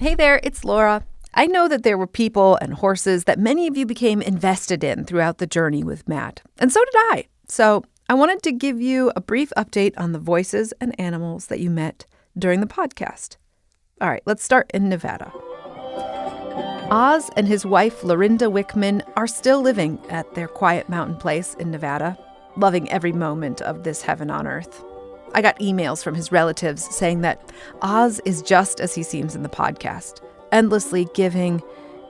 Hey there, it's Laura. I know that there were people and horses that many of you became invested in throughout the journey with Matt, and so did I. So I wanted to give you a brief update on the voices and animals that you met during the podcast. All right, let's start in Nevada. Oz and his wife, Lorinda Wickman, are still living at their quiet mountain place in Nevada, loving every moment of this heaven on earth. I got emails from his relatives saying that Oz is just as he seems in the podcast, endlessly giving,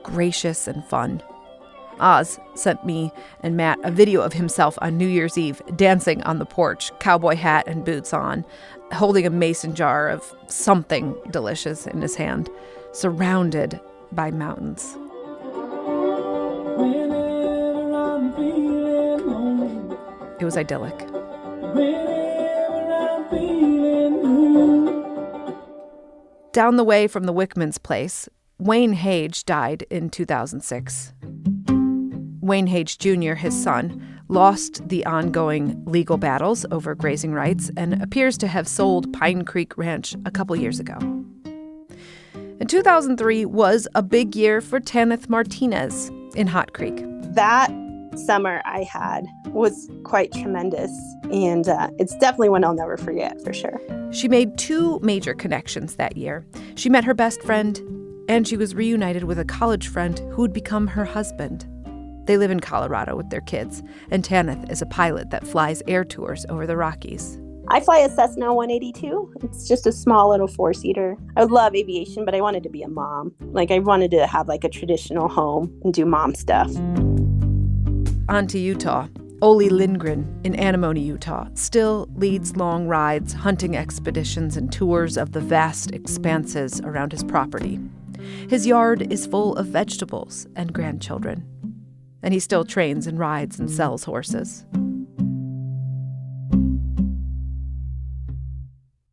gracious, and fun. Oz sent me and Matt a video of himself on New Year's Eve dancing on the porch, cowboy hat and boots on, holding a mason jar of something delicious in his hand, surrounded by mountains. It was idyllic. Down the way from the Wickman's place, Wayne Hage died in 2006. Wayne Hage Jr., his son, lost the ongoing legal battles over grazing rights and appears to have sold Pine Creek Ranch a couple years ago. And 2003 was a big year for Tanith Martinez in Hot Creek. That summer I had was quite tremendous, and it's definitely one I'll never forget, for sure. She made two major connections that year. She met her best friend, and she was reunited with a college friend who would become her husband. They live in Colorado with their kids, and Tanith is a pilot that flies air tours over the Rockies. I fly a Cessna 182. It's just a small little four-seater. I would love aviation, but I wanted to be a mom. I wanted to have a traditional home and do mom stuff. On to Utah. Ole Lindgren in Anemone, Utah, still leads long rides, hunting expeditions, and tours of the vast expanses around his property. His yard is full of vegetables and grandchildren. And he still trains and rides and sells horses.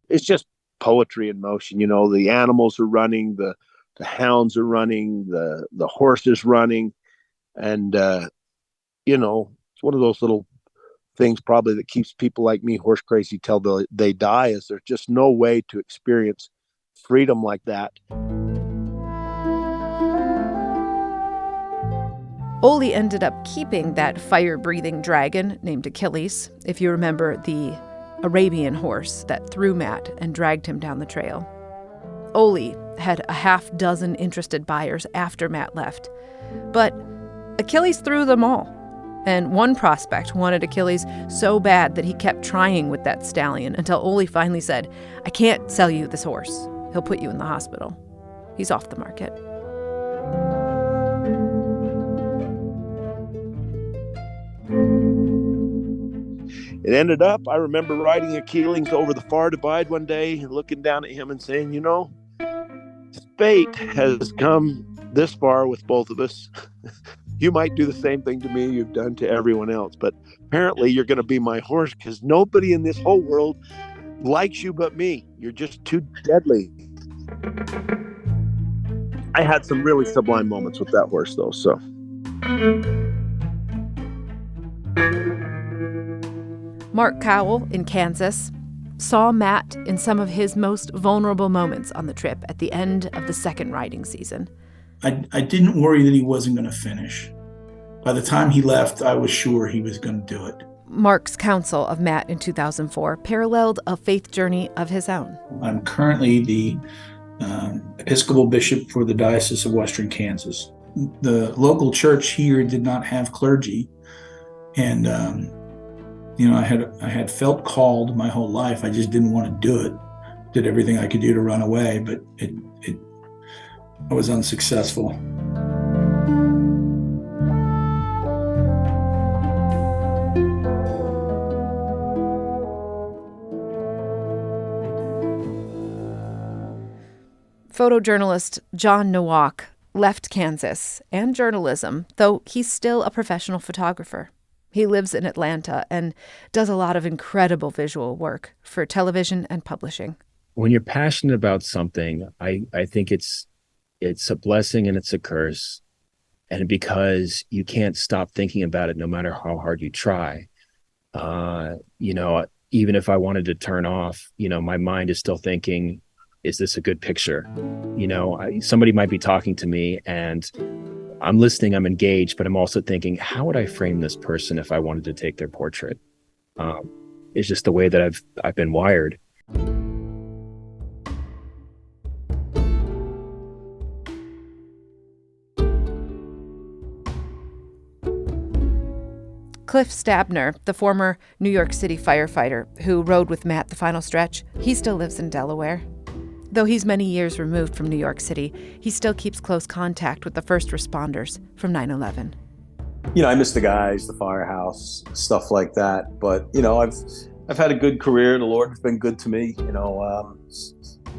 It's just poetry in motion. The animals are running, the hounds are running, the horse is running. And, it's one of those little things probably that keeps people like me horse crazy till they die, is there's just no way to experience freedom like that. Ole ended up keeping that fire-breathing dragon named Achilles, if you remember the Arabian horse that threw Matt and dragged him down the trail. Ole had a half dozen interested buyers after Matt left, but Achilles threw them all. And one prospect wanted Achilles so bad that he kept trying with that stallion until Ole finally said, "I can't sell you this horse. He'll put you in the hospital. He's off the market." It ended up, I remember riding Achilles over the far divide one day and looking down at him and saying, fate has come this far with both of us. You might do the same thing to me you've done to everyone else, but apparently you're going to be my horse because nobody in this whole world likes you but me. You're just too deadly. I had some really sublime moments with that horse, though, so. Mark Cowell in Kansas saw Matt in some of his most vulnerable moments on the trip at the end of the second riding season. I didn't worry that he wasn't going to finish. By the time he left, I was sure he was going to do it. Mark's counsel of Matt in 2004 paralleled a faith journey of his own. I'm currently the Episcopal Bishop for the Diocese of Western Kansas. The local church here did not have clergy, and I had felt called my whole life. I just didn't want to do it. Did everything I could do to run away, but I was unsuccessful. Photojournalist John Nowak left Kansas and journalism, though he's still a professional photographer. He lives in Atlanta and does a lot of incredible visual work for television and publishing. When you're passionate about something, I think it's a blessing and it's a curse. And because you can't stop thinking about it no matter how hard you try. Even if I wanted to turn off, my mind is still thinking, is this a good picture? Somebody might be talking to me and I'm listening, I'm engaged, but I'm also thinking, how would I frame this person if I wanted to take their portrait? It's just the way that I've been wired. Cliff Stabner, the former New York City firefighter who rode with Matt the final stretch, he still lives in Delaware. Though he's many years removed from New York City, he still keeps close contact with the first responders from 9/11. I miss the guys, the firehouse, stuff like that. But, I've had a good career. The Lord has been good to me.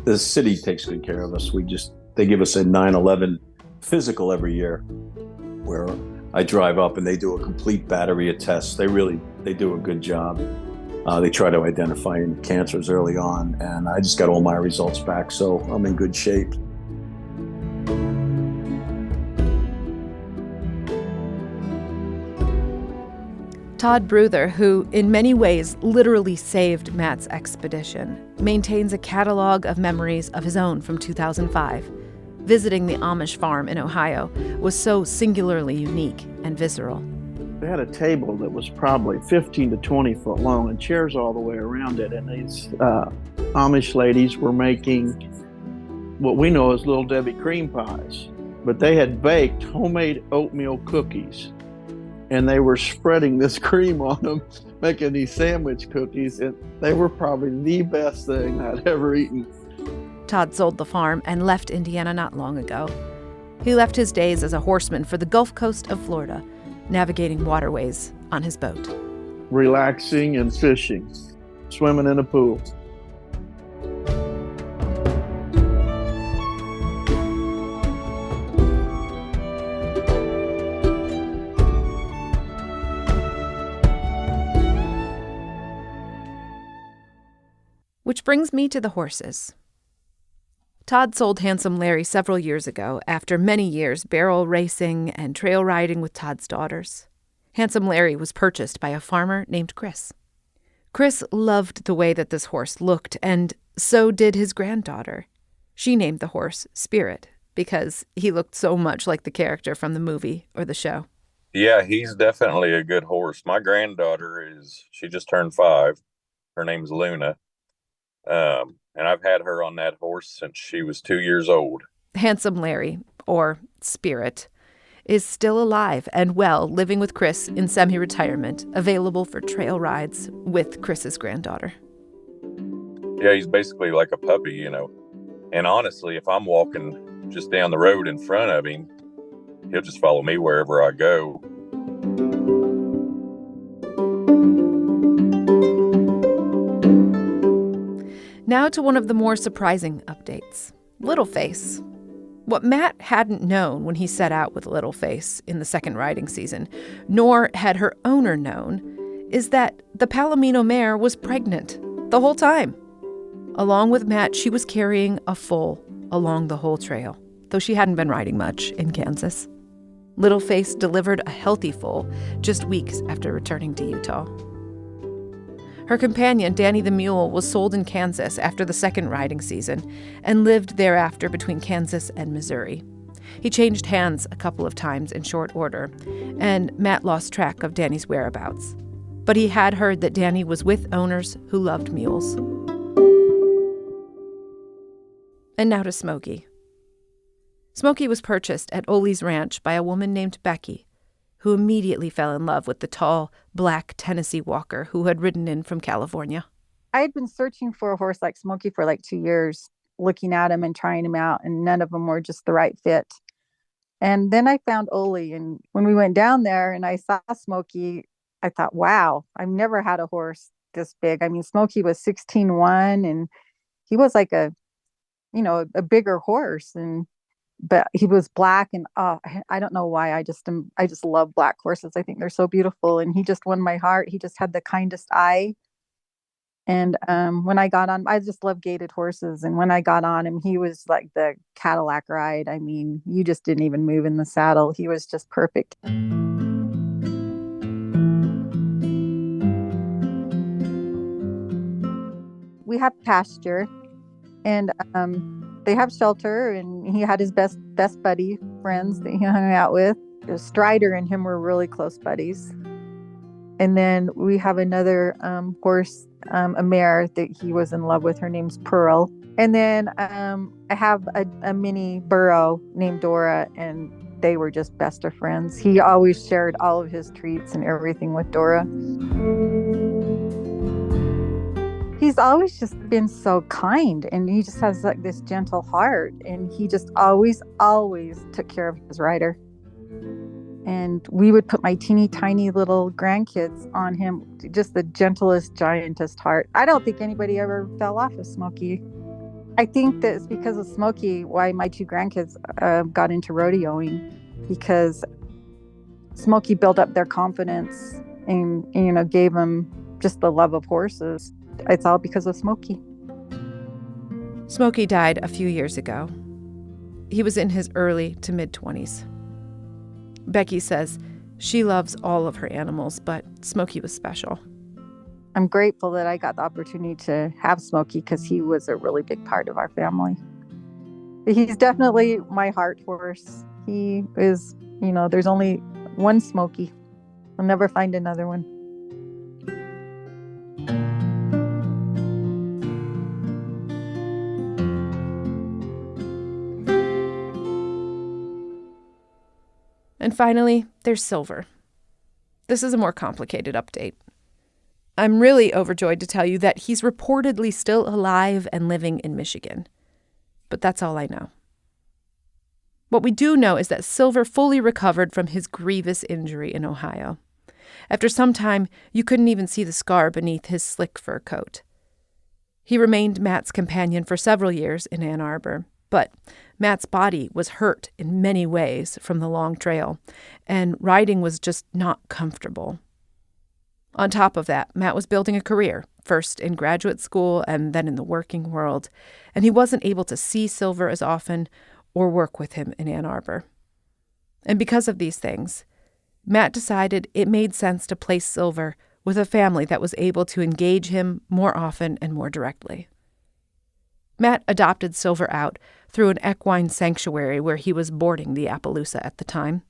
The city takes good care of us. They give us a 9/11 physical every year where I drive up and they do a complete battery of tests. They do a good job. They try to identify cancers early on, and I just got all my results back, so I'm in good shape. Todd Bruther, who in many ways literally saved Matt's expedition, maintains a catalog of memories of his own from 2005. Visiting the Amish farm in Ohio was so singularly unique and visceral. They had a table that was probably 15 to 20 foot long and chairs all the way around it. And these Amish ladies were making what we know as Little Debbie cream pies. But they had baked homemade oatmeal cookies. And they were spreading this cream on them, making these sandwich cookies. And they were probably the best thing I'd ever eaten. Todd sold the farm and left Indiana not long ago. He left his days as a horseman for the Gulf Coast of Florida, navigating waterways on his boat. Relaxing and fishing, swimming in a pool. Which brings me to the horses. Todd sold Handsome Larry several years ago after many years barrel racing and trail riding with Todd's daughters. Handsome Larry was purchased by a farmer named Chris. Chris loved the way that this horse looked, and so did his granddaughter. She named the horse Spirit because he looked so much like the character from the movie or the show. Yeah, he's definitely a good horse. My granddaughter she just turned 5. Her name's Luna. And I've had her on that horse since she was 2 years old. Handsome Larry, or Spirit, is still alive and well, living with Chris in semi-retirement, available for trail rides with Chris's granddaughter. Yeah, he's basically like a puppy, And honestly, if I'm walking just down the road in front of him, he'll just follow me wherever I go. Now to one of the more surprising updates. Littleface. What Matt hadn't known when he set out with Littleface in the second riding season, nor had her owner known, is that the Palomino mare was pregnant the whole time. Along with Matt, she was carrying a foal along the whole trail, though she hadn't been riding much in Kansas. Littleface delivered a healthy foal just weeks after returning to Utah. Her companion, Danny the Mule, was sold in Kansas after the second riding season and lived thereafter between Kansas and Missouri. He changed hands a couple of times in short order, and Matt lost track of Danny's whereabouts. But he had heard that Danny was with owners who loved mules. And now to Smokey. Smokey was purchased at Ole's Ranch by a woman named Becky, who immediately fell in love with the tall, black Tennessee Walker who had ridden in from California. I had been searching for a horse like Smokey for like 2 years, looking at him and trying him out, and none of them were just the right fit. And then I found Ole, and when we went down there and I saw Smokey, I thought, wow, I've never had a horse this big. I mean, Smokey was 16'1", and he was like a bigger horse, but he was black, and I don't know why. I just love black horses. I think they're so beautiful, and he just won my heart. He just had the kindest eye. And when I got on, I just love gaited horses. And when I got on him, he was like the Cadillac ride. I mean, you just didn't even move in the saddle. He was just perfect. We have pasture. And they have shelter, and he had his best buddy friends that he hung out with. Strider and him were really close buddies. And then we have another horse, a mare that he was in love with. Her name's Pearl. And then I have a mini burro named Dora, and they were just best of friends. He always shared all of his treats and everything with Dora. He's always just been so kind, and he just has like this gentle heart, and he just always took care of his rider. And we would put my teeny tiny little grandkids on him, just the gentlest, giantest heart. I don't think anybody ever fell off of Smokey. I think that it's because of Smokey why my two grandkids got into rodeoing, because Smokey built up their confidence and, you know, gave them just the love of horses. It's all because of Smokey. Smokey died a few years ago. He was in his early to mid-20s. Becky says she loves all of her animals, but Smokey was special. I'm grateful that I got the opportunity to have Smokey because he was a really big part of our family. He's definitely my heart horse. He is, you know, there's only one Smokey. I'll never find another one. And finally, there's Silver. This is a more complicated update. I'm really overjoyed to tell you that he's reportedly still alive and living in Michigan. But that's all I know. What we do know is that Silver fully recovered from his grievous injury in Ohio. After some time, you couldn't even see the scar beneath his slick fur coat. He remained Matt's companion for several years in Ann Arbor, but Matt's body was hurt in many ways from the long trail, and riding was just not comfortable. On top of that, Matt was building a career, first in graduate school and then in the working world, and he wasn't able to see Silver as often or work with him in Ann Arbor. And because of these things, Matt decided it made sense to place Silver with a family that was able to engage him more often and more directly. Matt adopted Silver out through an equine sanctuary where he was boarding the Appaloosa at the time.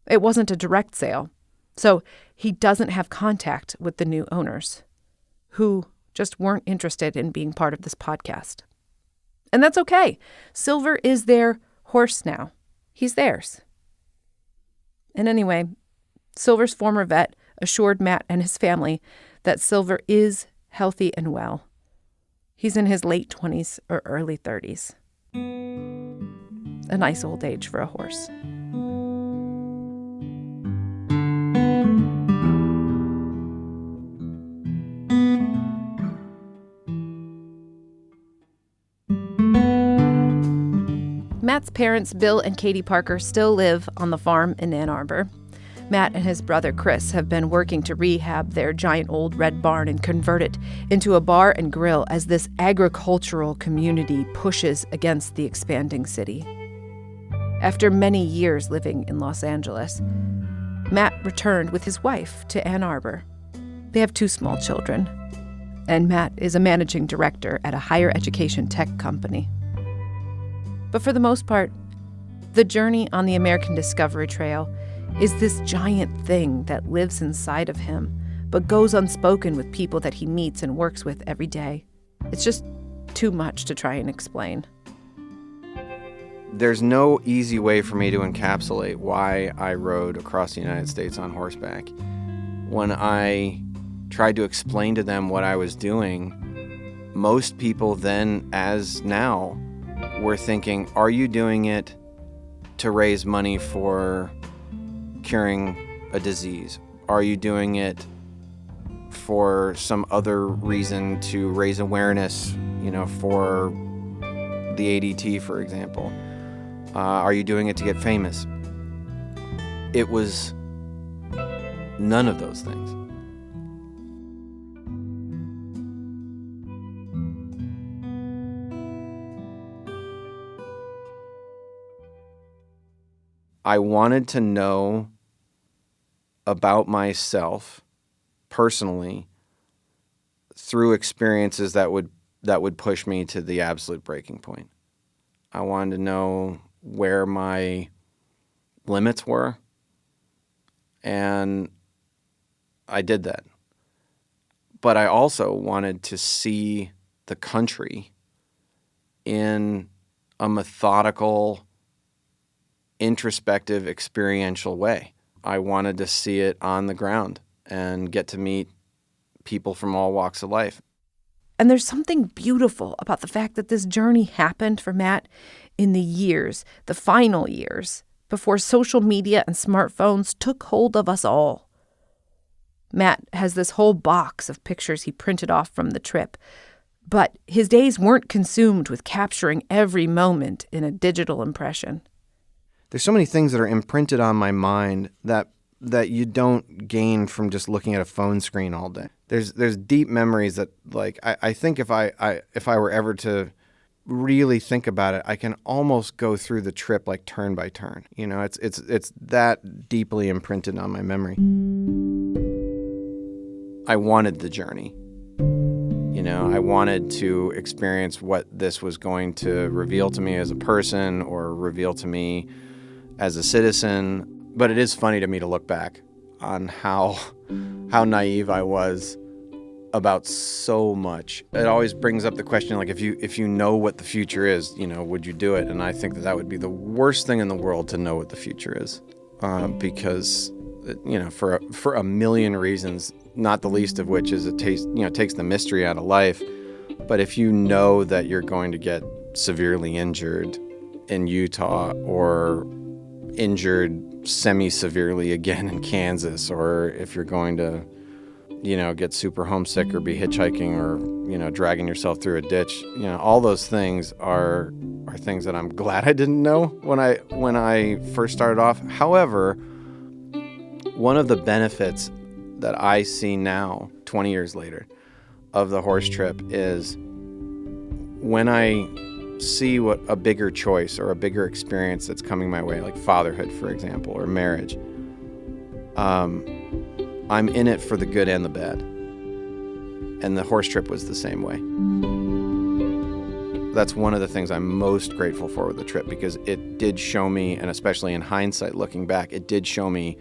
It wasn't a direct sale, so he doesn't have contact with the new owners, who just weren't interested in being part of this podcast. And that's okay. Silver is their horse now. He's theirs. And anyway, Silver's former vet assured Matt and his family that Silver is healthy and well. He's in his late 20s or early 30s. A nice old age for a horse. Matt's parents, Bill and Katie Parker, still live on the farm in Ann Arbor. Matt and his brother Chris have been working to rehab their giant old red barn and convert it into a bar and grill as this agricultural community pushes against the expanding city. After many years living in Los Angeles, Matt returned with his wife to Ann Arbor. They have 2 small children, and Matt is a managing director at a higher education tech company. But for the most part, the journey on the American Discovery Trail is this giant thing that lives inside of him, but goes unspoken with people that he meets and works with every day. It's just too much to try and explain. There's no easy way for me to encapsulate why I rode across the United States on horseback. When I tried to explain to them what I was doing, most people then, as now, were thinking, are you doing it to raise money for curing a disease? Are you doing it for some other reason to raise awareness, for the ADT, for example? Are you doing it to get famous? It was none of those things. I wanted to know about myself personally through experiences that that would push me to the absolute breaking point. I wanted to know where my limits were, and I did that. But I also wanted to see the country in a methodical, introspective, experiential way. I wanted to see it on the ground and get to meet people from all walks of life. And there's something beautiful about the fact that this journey happened for Matt in the years, the final years, before social media and smartphones took hold of us all. Matt has this whole box of pictures he printed off from the trip, but his days weren't consumed with capturing every moment in a digital impression. There's so many things that are imprinted on my mind that you don't gain from just looking at a phone screen all day. There's deep memories that, like, I think if I were ever to really think about it, I can almost go through the trip like turn by turn. You know, it's that deeply imprinted on my memory. I wanted the journey. You know, I wanted to experience what this was going to reveal to me as a person or reveal to me as a citizen. But it is funny to me to look back on how naive I was about so much. It always brings up the question, like, if you know what the future is, you know, would you do it? And I think that would be the worst thing in the world to know what the future is, because, you know, for a million reasons, not the least of which is it takes the mystery out of life. But if you know that you're going to get severely injured in Utah or injured semi-severely again in Kansas, or if you're going to, you know, get super homesick or be hitchhiking or, you know, dragging yourself through a ditch, you know, all those things are things that I'm glad I didn't know when I first started off. However, one of the benefits that I see now, 20 years later, of the horse trip is when I see what a bigger choice or a bigger experience that's coming my way, like fatherhood, for example, or marriage, I'm in it for the good and the bad. And the horse trip was the same way. That's one of the things I'm most grateful for with the trip, because it did show me, and especially in hindsight looking back, it did show me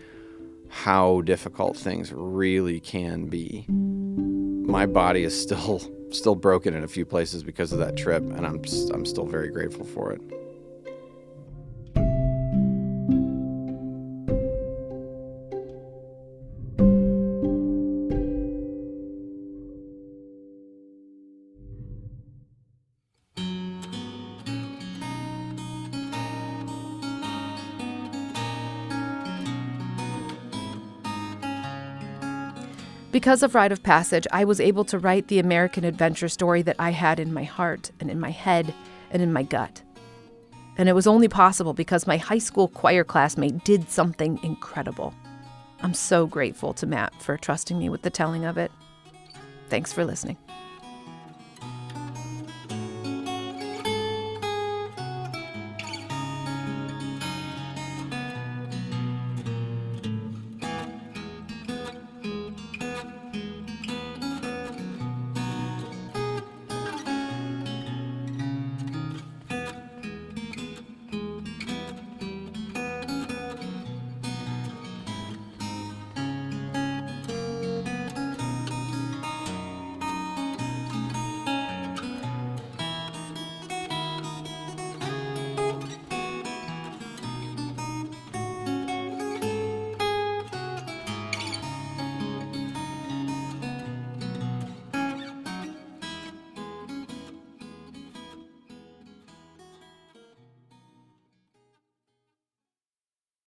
how difficult things really can be. My body is still broken in a few places because of that trip, and I'm still very grateful for it. Because of Rite of Passage, I was able to write the American adventure story that I had in my heart and in my head and in my gut. And it was only possible because my high school choir classmate did something incredible. I'm so grateful to Matt for trusting me with the telling of it. Thanks for listening.